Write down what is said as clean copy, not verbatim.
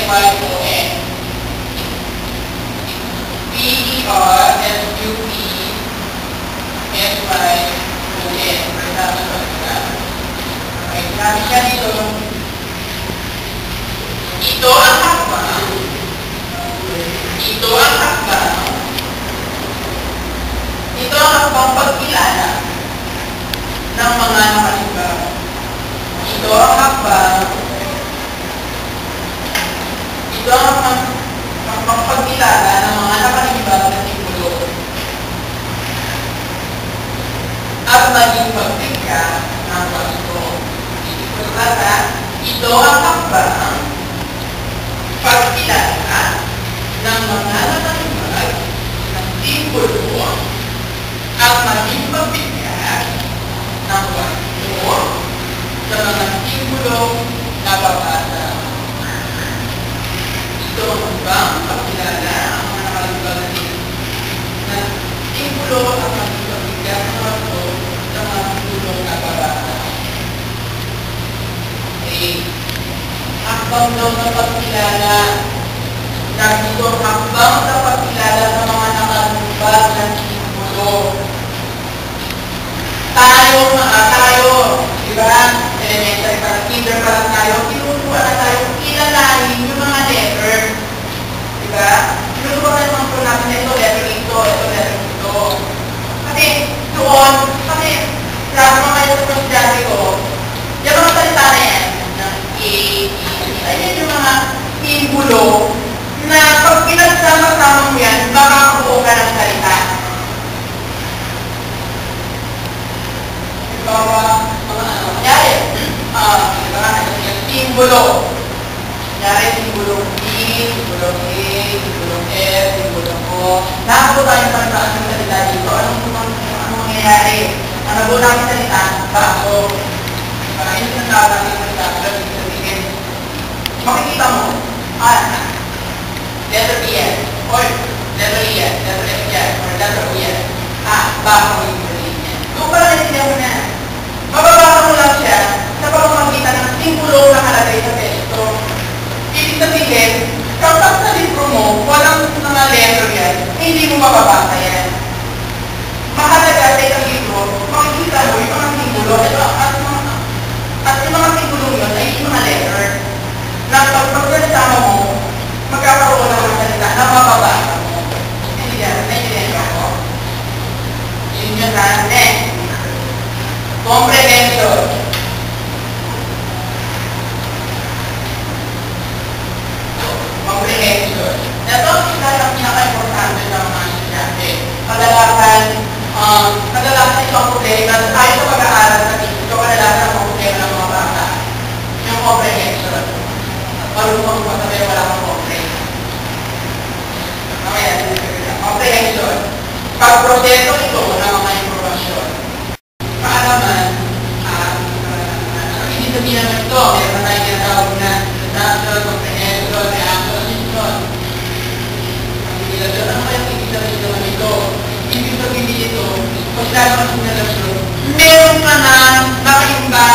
S-Y-O-N. P-E-R-S-U-P S-Y-O-N. Okay, sabi siya dito, ito ang hakbang. Ito ang hakbang. Ito ang hakbang pagkilala ng mga nakalimbang. Ito ang hakbang. Ito ang hakbang pagkilala ng mga nakalimbang na simbolo. At maging pagbigya ng pag-ito. Ito ang hakbang pagkilala ng mga nakalimbang ng simbolo at maging pagbigya ng pag-ito sa mga simbolo na babasa. Ito ang hakbang pagkilala ang mga nakalimbang na simbolo at maging pagbigya ng pag-ito sa mga simbolo na babasa. Hakbang daw na pagkilala. Dahil ito ang hakbang sa pagkilala sa mga nakalimbag na simbolo. Tayo, diba? Elementary para kinder pa lang tayo, tinutuwa na tayo kilalanin yung mga letter. Diba? Tinutuwa na naman po natin ito, letter ito, ito. Kasi doon, lahat mga ito sa dati ko, yung mga salita na yan, ayan yung mga simbolo na pag pinagsama-sama mo yan, makakabuo ka ng salita. Diba, kunyari, simbolo. Kunyari, simbolo B, simbolo A, simbolo F, simbolo O. Nakabuo tayo ng pagkaan ng salita dito. Anong mangyayari? Ang nabuo namin salita, baso. Ayun yung nagkakaroon ng salita. Makikita mo, letter E yan, or letter E yan, letter F yan, or letter O yan. Baka mo yung sabihin yan. Doon para naintindihan mo na. Mababasa mo lang siya sa pagpamakita ng simbolo na nakalagay sa testo. Ibig sabihin, kapag sa libro mo, walang mga letter yan, hindi mo mababasa yan. Mahalaga sa isang libro, makikita mo yung mga simbolo, at yung mga simbolo yun ay yung mga letter. Na pagkakasama mo, magkakaroon ng mga salita na mababasa mo. Naiintindihan ako? Yun yun na. Next. Comprehension. Comprehension. Ito ang pinaka-importante sa mga estudyante. Kadalasan ito ang problema. Tayo sa pag-aaral sa ito, kadalasan ang problema ng mga bata. Yung comprehension. Marunong mo sabi wala kang comprehension. Comprehension. Pag-proseso ito ng mga informasyon. Kaalaman, hindi sabihin naman ito, meron na tayo tinatawag na natural comprehension, reaction. Ang ibilasyon, ano kaya ibig sabihin naman ito? Ibig sabihin ito, pag lalabas mo na lasyon, meron ka na nakaimba